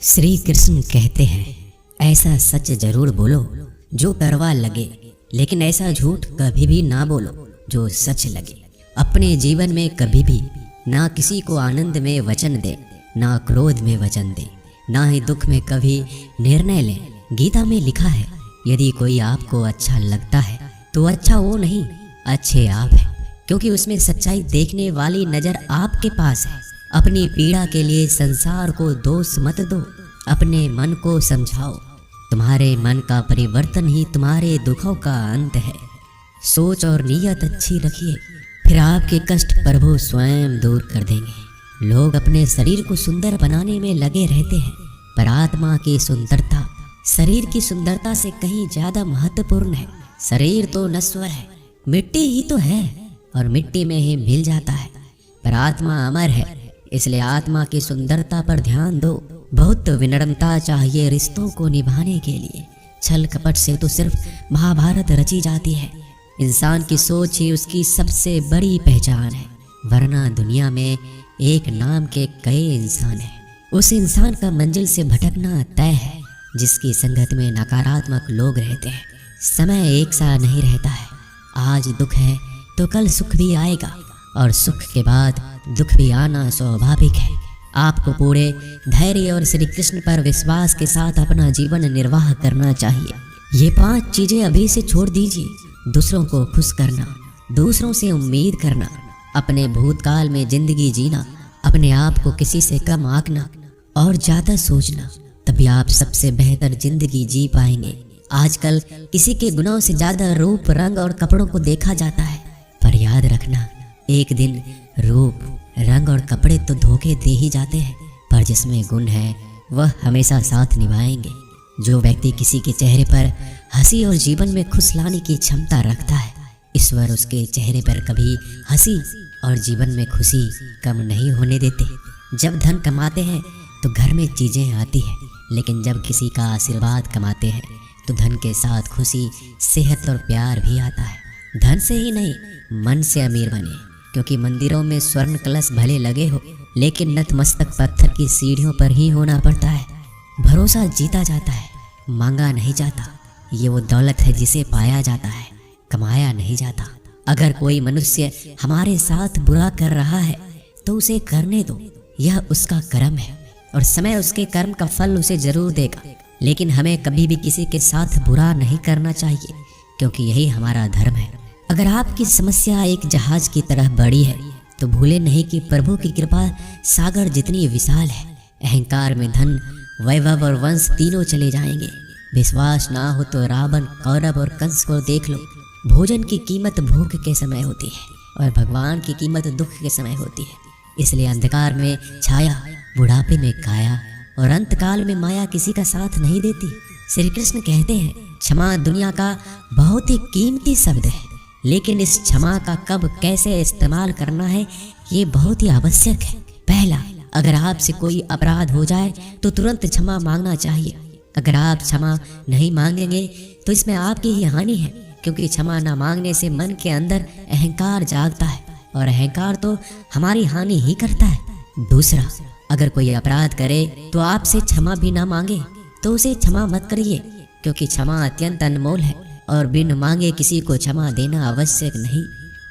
श्री कृष्ण कहते हैं, ऐसा सच जरूर बोलो जो कड़वा लगे, लेकिन ऐसा झूठ कभी भी ना बोलो जो सच लगे। अपने जीवन में कभी भी ना किसी को आनंद में वचन दे, ना क्रोध में वचन दे, ना ही दुख में कभी निर्णय ले। गीता में लिखा है, यदि कोई आपको अच्छा लगता है तो अच्छा वो नहीं, अच्छे आप हैं, क्योंकि उसमें सच्चाई देखने वाली नज़र आपके पास है। अपनी पीड़ा के लिए संसार को दोष मत दो, अपने मन को समझाओ। तुम्हारे मन का परिवर्तन ही तुम्हारे दुखों का अंत है। सोच और नीयत अच्छी रखिए, फिर आपके कष्ट प्रभु स्वयं दूर कर देंगे। लोग अपने शरीर को सुंदर बनाने में लगे रहते हैं, पर आत्मा की सुंदरता शरीर की सुंदरता से कहीं ज्यादा महत्वपूर्ण है। शरीर तो नश्वर है, मिट्टी ही तो है और मिट्टी में ही मिल जाता है, पर आत्मा अमर है। इसलिए आत्मा की सुंदरता पर ध्यान दो। बहुत विनम्रता चाहिए रिश्तों को निभाने के लिए। छल कपट से तो सिर्फ महाभारत रची जाती है। इंसान की सोच ही उसकी सबसे बड़ी पहचान है, वरना दुनिया में एक नाम के कई इंसान हैं। उस इंसान का मंजिल से भटकना तय है जिसकी संगत में नकारात्मक लोग रहते हैं। समय एक सा नहीं रहता है। आज दुख है तो कल सुख भी आएगा, और सुख के बाद दुख भी आना स्वाभाविक है। आपको पूरे धैर्य और श्री कृष्ण पर विश्वास के साथ अपना जीवन निर्वाह करना चाहिए। ये 5 चीजें अभी से छोड़ दीजिए। दूसरों को खुश करना, दूसरों से उम्मीद करना, अपने भूतकाल में जिंदगी जीना, अपने आप को किसी से कम आंकना और ज्यादा सोचना, तभी आप सबसे बेहतर जिंदगी जी पाएंगे। आजकल किसी के गुनाहों से ज्यादा रूप, रंग और कपड़ों को देखा जाता है, पर याद रखना, एक दिन रूप, रंग और कपड़े तो धोखे दे ही जाते हैं, पर जिसमें गुण है वह हमेशा साथ निभाएंगे। जो व्यक्ति किसी के चेहरे पर हंसी और जीवन में खुश लाने की क्षमता रखता है, ईश्वर उसके चेहरे पर कभी हंसी और जीवन में खुशी कम नहीं होने देते। जब धन कमाते हैं तो घर में चीजें आती हैं, लेकिन जब किसी का आशीर्वाद कमाते हैं तो धन के साथ खुशी, सेहत और प्यार भी आता है। धन से ही नहीं, मन से अमीर बने, क्योंकि मंदिरों में स्वर्ण कलश भले लगे हो, लेकिन नतमस्तक पत्थर की सीढ़ियों पर ही होना पड़ता है। भरोसा जीता जाता है, मांगा नहीं जाता। ये वो दौलत है जिसे पाया जाता है, कमाया नहीं जाता। अगर कोई मनुष्य हमारे साथ बुरा कर रहा है तो उसे करने दो, यह उसका कर्म है और समय उसके कर्म का फल उसे जरूर देगा। लेकिन हमें कभी भी किसी के साथ बुरा नहीं करना चाहिए, क्योंकि यही हमारा धर्म है। अगर आपकी समस्या एक जहाज की तरह बड़ी है तो भूले नहीं कि प्रभु की कृपा सागर जितनी विशाल है। अहंकार में धन, वैभव और वंश तीनों चले जाएंगे। विश्वास ना हो तो रावण, कौरव और कंस को देख लो। भोजन की कीमत भूख के समय होती है और भगवान की कीमत दुख के समय होती है। इसलिए अंधकार में छाया, बुढ़ापे में काया और अंतकाल में माया किसी का साथ नहीं देती। श्री कृष्ण कहते हैं, क्षमा दुनिया का बहुत ही कीमती शब्द है, लेकिन इस क्षमा का कब कैसे इस्तेमाल करना है ये बहुत ही आवश्यक है। पहला, अगर आपसे कोई अपराध हो जाए तो तुरंत क्षमा मांगना चाहिए। अगर आप क्षमा नहीं मांगेंगे तो इसमें आपकी ही हानि है, क्योंकि क्षमा न मांगने से मन के अंदर अहंकार जागता है और अहंकार तो हमारी हानि ही करता है। दूसरा, अगर कोई अपराध करे तो आपसे क्षमा भी ना मांगे तो उसे क्षमा मत करिए, क्योंकि क्षमा अत्यंत अनमोल है और बिन मांगे किसी को क्षमा देना आवश्यक नहीं।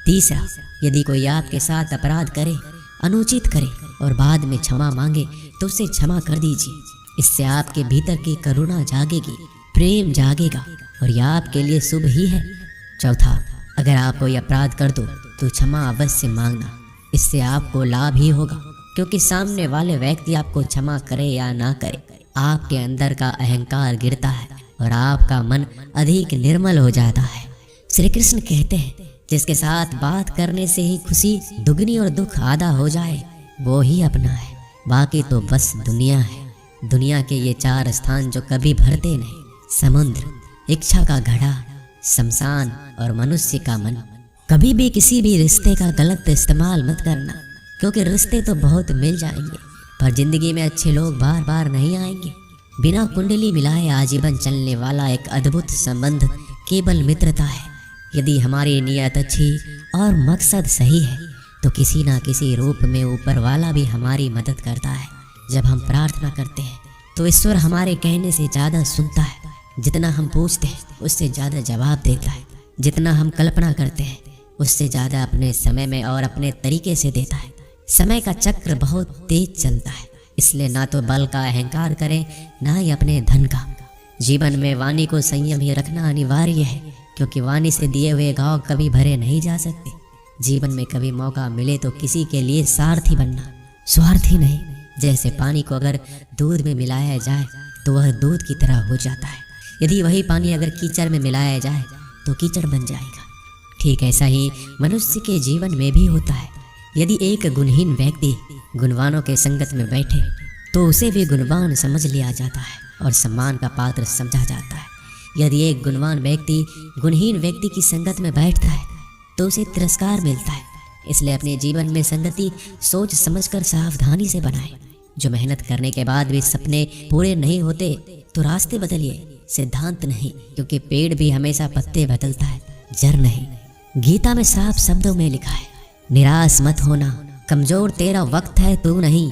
तीसरा, यदि कोई आपके साथ अपराध करे, अनुचित करे और बाद में क्षमा मांगे तो उसे क्षमा कर दीजिए। इससे आपके भीतर की करुणा जागेगी, प्रेम जागेगा और यह आपके लिए शुभ ही है। चौथा, अगर आप कोई अपराध कर दो तो क्षमा अवश्य मांगना। इससे आपको लाभ ही होगा, क्योंकि सामने वाले व्यक्ति आपको क्षमा करे या ना करे, आपके अंदर का अहंकार गिरता है और आपका मन अधिक निर्मल हो जाता है। श्री कृष्ण कहते हैं, जिसके साथ बात करने से ही खुशी दुगनी और दुख आधा हो जाए वो ही अपना है, बाकी तो बस दुनिया है। दुनिया के ये 4 स्थान जो कभी भरते नहीं, समुद्र, इच्छा का घड़ा, शमशान और मनुष्य का मन। कभी भी किसी भी रिश्ते का गलत इस्तेमाल मत करना, क्योंकि रिश्ते तो बहुत मिल जाएंगे, पर जिंदगी में अच्छे लोग बार बार नहीं आएंगे। बिना कुंडली मिलाए आजीवन चलने वाला एक अद्भुत संबंध केवल मित्रता है। यदि हमारी नीयत अच्छी और मकसद सही है तो किसी ना किसी रूप में ऊपर वाला भी हमारी मदद करता है। जब हम प्रार्थना करते हैं तो ईश्वर हमारे कहने से ज़्यादा सुनता है। जितना हम पूछते हैं उससे ज़्यादा जवाब देता है। जितना हम कल्पना करते हैं उससे ज़्यादा अपने समय में और अपने तरीके से देता है। समय का चक्र बहुत तेज चलता है, इसलिए ना तो बल का अहंकार करें ना ही अपने धन का। जीवन में वाणी को संयम ही रखना अनिवार्य है, क्योंकि वाणी से दिए हुए घाव कभी भरे नहीं जा सकते। जीवन में कभी मौका मिले तो किसी के लिए सारथी बनना, स्वार्थी नहीं। जैसे पानी को अगर दूध में मिलाया जाए तो वह दूध की तरह हो जाता है, यदि वही पानी अगर कीचड़ में मिलाया जाए तो कीचड़ बन जाएगा। ठीक ऐसा ही मनुष्य के जीवन में भी होता है। यदि एक गुणहीन व्यक्ति गुणवानों के संगत में बैठे तो उसे भी गुणवान समझ लिया जाता है और सम्मान का पात्र समझा जाता है। यदि एक गुणवान व्यक्ति गुणहीन व्यक्ति की संगत में बैठता है तो उसे तिरस्कार मिलता है। इसलिए अपने जीवन में संगति सोच समझकर सावधानी से बनाएं। जो मेहनत करने के बाद भी सपने पूरे नहीं होते तो रास्ते बदलिए, सिद्धांत नहीं, क्योंकि पेड़ भी हमेशा पत्ते बदलता है, जड़ नहीं। गीता में साफ शब्दों में लिखा है, निराश मत होना, कमजोर तेरा वक्त है तू नहीं।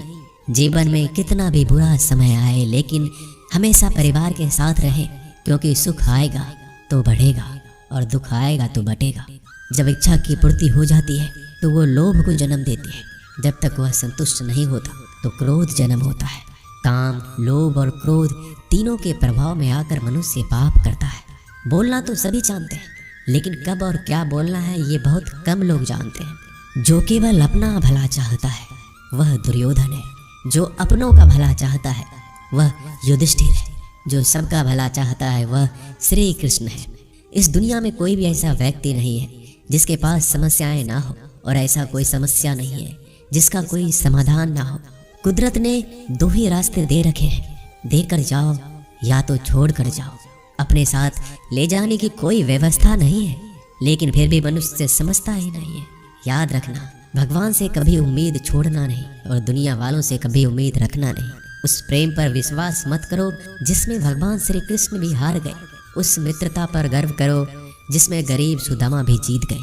जीवन में कितना भी बुरा समय आए लेकिन हमेशा परिवार के साथ रहे, क्योंकि सुख आएगा तो बढ़ेगा और दुख आएगा तो बटेगा। जब इच्छा की पूर्ति हो जाती है तो वो लोभ को जन्म देती है। जब तक वह संतुष्ट नहीं होता तो क्रोध जन्म होता है। काम, लोभ और क्रोध तीनों के प्रभाव में आकर मनुष्य पाप करता है। बोलना तो सभी जानते हैं, लेकिन कब और क्या बोलना है ये बहुत कम लोग जानते हैं। जो केवल अपना भला चाहता है वह दुर्योधन है, जो अपनों का भला चाहता है वह युधिष्ठिर है, जो सबका भला चाहता है वह श्री कृष्ण है। इस दुनिया में कोई भी ऐसा व्यक्ति नहीं है जिसके पास समस्याएं ना हो, और ऐसा कोई समस्या नहीं है जिसका कोई समाधान ना हो। कुदरत ने दो ही रास्ते दे रखे हैं, देकर जाओ या तो छोड़ कर जाओ। अपने साथ ले जाने की कोई व्यवस्था नहीं है, लेकिन फिर भी मनुष्य समझता ही नहीं है। याद रखना, भगवान से कभी उम्मीद छोड़ना नहीं और दुनिया वालों से कभी उम्मीद रखना नहीं। उस प्रेम पर विश्वास मत करो जिसमें भगवान श्री कृष्ण भी हार गए। उस मित्रता पर गर्व करो जिसमें गरीब सुदामा भी जीत गए।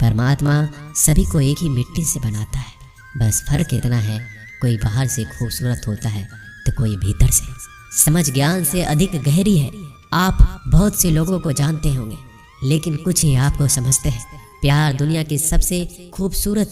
परमात्मा सभी को एक ही मिट्टी से बनाता है, बस फर्क इतना है, कोई बाहर से खूबसूरत होता है तो कोई भीतर से। समझ ज्ञान से अधिक गहरी है। आप बहुत से लोगों को जानते होंगे लेकिन कुछ ही आपको समझते हैं। प्यार दुनिया की सबसे खूबसूरत